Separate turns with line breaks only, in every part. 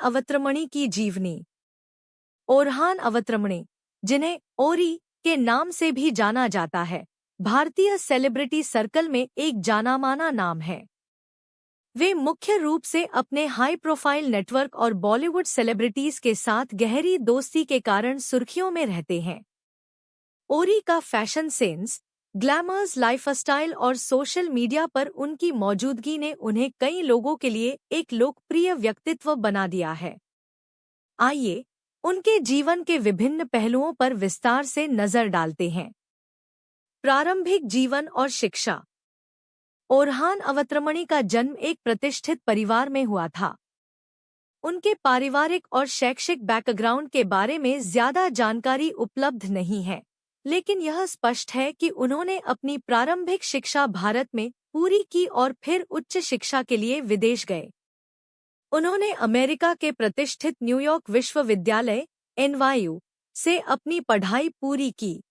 अवत्रमणि की जीवनी। ओरहान अवत्रमणि, जिन्हें ओरी के नाम से भी जाना जाता है, भारतीय सेलिब्रिटी सर्कल में एक जाना-माना नाम है। वे मुख्य रूप से अपने हाई प्रोफाइल नेटवर्क और बॉलीवुड सेलिब्रिटीज के साथ गहरी दोस्ती के कारण सुर्खियों में रहते हैं। ओरी का फैशन सेंस, ग्लैमर्स लाइफस्टाइल और सोशल मीडिया पर उनकी मौजूदगी ने उन्हें कई लोगों के लिए एक लोकप्रिय व्यक्तित्व बना दिया है। आइए उनके जीवन के विभिन्न पहलुओं पर विस्तार से नजर डालते हैं। प्रारंभिक जीवन और शिक्षा। ओरहान अवत्रमणि का जन्म एक प्रतिष्ठित परिवार में हुआ था। उनके पारिवारिक और शैक्षिक बैकग्राउंड के बारे में ज्यादा जानकारी उपलब्ध नहीं है, लेकिन यह स्पष्ट है कि उन्होंने अपनी प्रारंभिक शिक्षा भारत में पूरी की और फिर उच्च शिक्षा के लिए विदेश गए। उन्होंने अमेरिका के प्रतिष्ठित न्यूयॉर्क विश्वविद्यालय NYU से अपनी पढ़ाई पूरी की।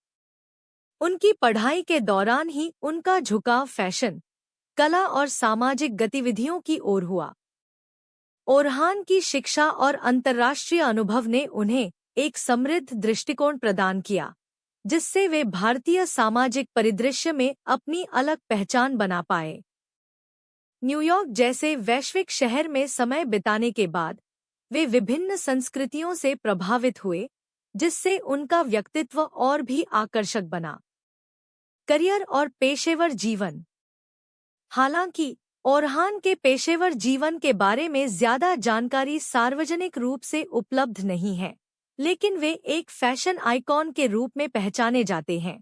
उनकी पढ़ाई के दौरान ही उनका झुकाव फैशन, कला और सामाजिक गतिविधियों की ओर हुआ। ओरहान की शिक्षा और अंतर्राष्ट्रीय अनुभव ने उन्हें एक समृद्ध दृष्टिकोण प्रदान किया, जिससे वे भारतीय सामाजिक परिदृश्य में अपनी अलग पहचान बना पाए। न्यूयॉर्क जैसे वैश्विक शहर में समय बिताने के बाद वे विभिन्न संस्कृतियों से प्रभावित हुए, जिससे उनका व्यक्तित्व और भी आकर्षक बना। करियर और पेशेवर जीवन। हालांकि ओरहान के पेशेवर जीवन के बारे में ज्यादा जानकारी सार्वजनिक रूप से उपलब्ध नहीं है, लेकिन वे एक फैशन आइकॉन के रूप में पहचाने जाते हैं।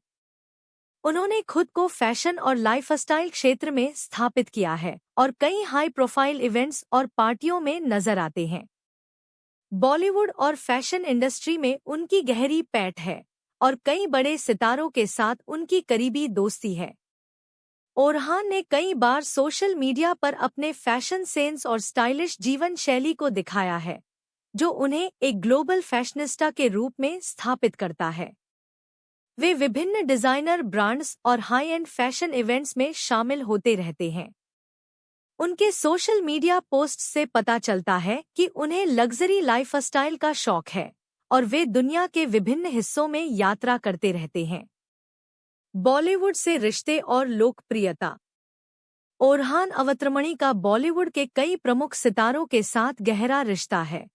उन्होंने खुद को फैशन और लाइफस्टाइल क्षेत्र में स्थापित किया है और कई हाई प्रोफाइल इवेंट्स और पार्टियों में नजर आते हैं। बॉलीवुड और फैशन इंडस्ट्री में उनकी गहरी पैठ है और कई बड़े सितारों के साथ उनकी करीबी दोस्ती है। ओरहान ने कई बार सोशल मीडिया पर अपने फैशन सेंस और स्टाइलिश जीवन शैली को दिखाया है, जो उन्हें एक ग्लोबल फैशनिस्टा के रूप में स्थापित करता है। वे विभिन्न डिजाइनर ब्रांड्स और हाई एंड फैशन इवेंट्स में शामिल होते रहते हैं। उनके सोशल मीडिया पोस्ट्स से पता चलता है कि उन्हें लग्जरी लाइफस्टाइल का शौक है और वे दुनिया के विभिन्न हिस्सों में यात्रा करते रहते हैं। बॉलीवुड से रिश्ते और लोकप्रियता। ओरहान अवत्रमणि का बॉलीवुड के कई प्रमुख सितारों के साथ गहरा रिश्ता है।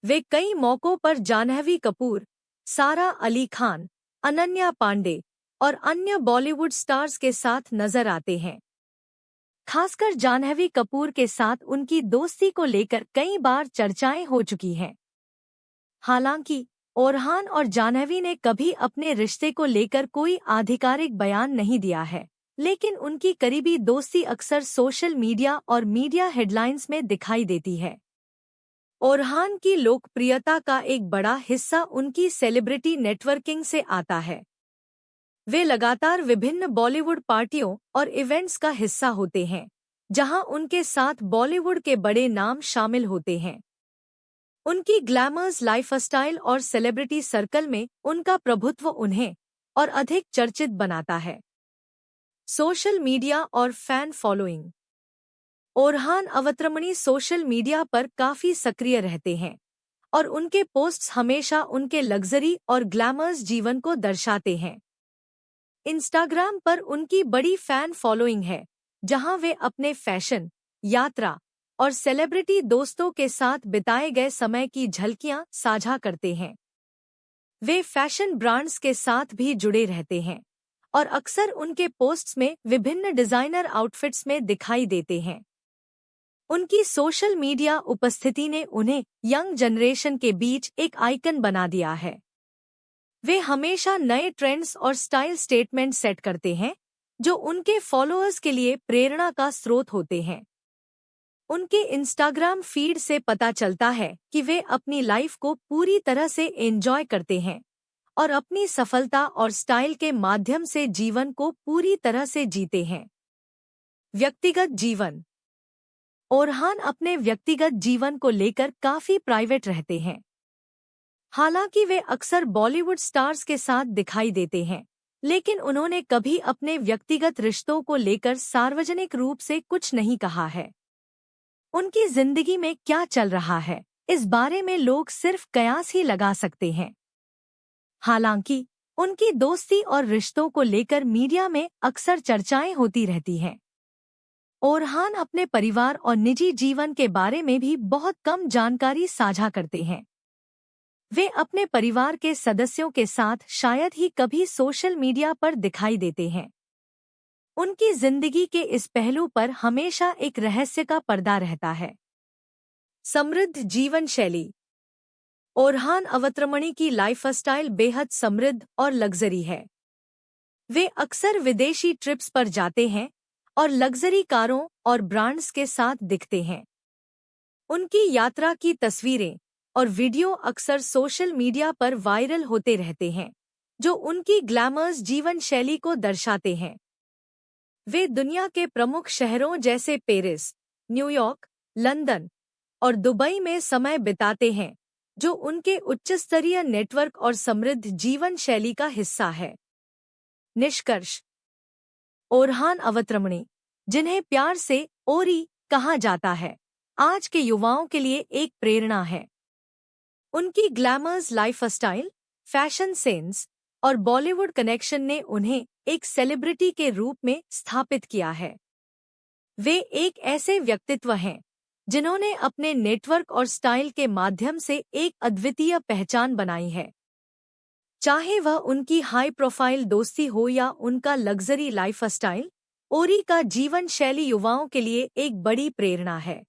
वे कई मौकों पर जाह्नवी कपूर, सारा अली खान, अनन्या पांडे और अन्य बॉलीवुड स्टार्स के साथ नजर आते हैं। खासकर जाह्नवी कपूर के साथ उनकी दोस्ती को लेकर कई बार चर्चाएं हो चुकी हैं। हालांकि ओरहान और जाह्नवी ने कभी अपने रिश्ते को लेकर कोई आधिकारिक बयान नहीं दिया है, लेकिन उनकी करीबी दोस्ती अक्सर सोशल मीडिया और मीडिया हेडलाइंस में दिखाई देती है। ओरहान की लोकप्रियता का एक बड़ा हिस्सा उनकी सेलिब्रिटी नेटवर्किंग से आता है। वे लगातार विभिन्न बॉलीवुड पार्टियों और इवेंट्स का हिस्सा होते हैं, जहां उनके साथ बॉलीवुड के बड़े नाम शामिल होते हैं। उनकी ग्लैमर्स लाइफस्टाइल और सेलिब्रिटी सर्कल में उनका प्रभुत्व उन्हें और अधिक चर्चित बनाता है। सोशल मीडिया और fan following. Orhan Awatramani social media पर काफी सक्रिय रहते हैं और उनके पोस्ट्स हमेशा उनके लग्जरी और ग्लैमर्स जीवन को दर्शाते हैं। इंस्टाग्राम पर उनकी बड़ी फैन फॉलोइंग है, जहां वे अपने फैशन, यात्रा और सेलिब्रिटी दोस्तों के साथ बिताए गए समय की झलकियां साझा करते हैं। वे फैशन ब्रांड्स के साथ भी जुड़े रहते हैं और अक्सर उनके पोस्ट्स में विभिन्न डिजाइनर आउटफिट्स में दिखाई देते हैं। उनकी सोशल मीडिया उपस्थिति ने उन्हें यंग जनरेशन के बीच एक आइकन बना दिया है। वे हमेशा नए ट्रेंड्स और स्टाइल स्टेटमेंट सेट करते हैं, जो उनके फॉलोअर्स के लिए प्रेरणा का स्रोत होते हैं। उनके इंस्टाग्राम फीड से पता चलता है कि वे अपनी लाइफ को पूरी तरह से एंजॉय करते हैं और अपनी सफलता और स्टाइल के माध्यम से जीवन को पूरी तरह से जीते हैं। व्यक्तिगत जीवन। ओरहान अपने व्यक्तिगत जीवन को लेकर काफी प्राइवेट रहते हैं। हालांकि वे अक्सर बॉलीवुड स्टार्स के साथ दिखाई देते हैं, लेकिन उन्होंने कभी अपने व्यक्तिगत रिश्तों को लेकर सार्वजनिक रूप से कुछ नहीं कहा है। उनकी जिंदगी में क्या चल रहा है इस बारे में लोग सिर्फ कयास ही लगा सकते हैं। हालांकि उनकी दोस्ती और रिश्तों को लेकर मीडिया में अक्सर चर्चाएं होती रहती हैं। ओरहान अपने परिवार और निजी जीवन के बारे में भी बहुत कम जानकारी साझा करते हैं। वे अपने परिवार के सदस्यों के साथ शायद ही कभी सोशल मीडिया पर दिखाई देते हैं। उनकी जिंदगी के इस पहलू पर हमेशा एक रहस्य का पर्दा रहता है। समृद्ध जीवन शैली। ओरहान अवत्रमणी की लाइफस्टाइल बेहद समृद्ध और लग्जरी है। वे अक्सर विदेशी ट्रिप्स पर जाते हैं और लग्जरी कारों और ब्रांड्स के साथ दिखते हैं। उनकी यात्रा की तस्वीरें और वीडियो अक्सर सोशल मीडिया पर वायरल होते रहते हैं, जो उनकी ग्लैमरस जीवन शैली को दर्शाते हैं। वे दुनिया के प्रमुख शहरों जैसे पेरिस, न्यूयॉर्क, लंदन और दुबई में समय बिताते हैं, जो उनके उच्चस्तरीय नेटवर्क और समृद्ध जीवन शैली का हिस्सा है। निष्कर्ष। ओरहान अवत्रमणी, जिन्हें प्यार से ओरी कहा जाता है, आज के युवाओं के लिए एक प्रेरणा है। उनकी ग्लैमरस लाइफस्टाइल, फैशन सेंस और बॉलीवुड कनेक्शन ने उन्हें एक सेलिब्रिटी के रूप में स्थापित किया है। वे एक ऐसे व्यक्तित्व हैं जिन्होंने अपने नेटवर्क और स्टाइल के माध्यम से एक अद्वितीय पहचान बनाई है। चाहे वह उनकी हाई प्रोफाइल दोस्ती हो या उनका लग्जरी लाइफस्टाइल, ओरी का जीवन शैली युवाओं के लिए एक बड़ी प्रेरणा है।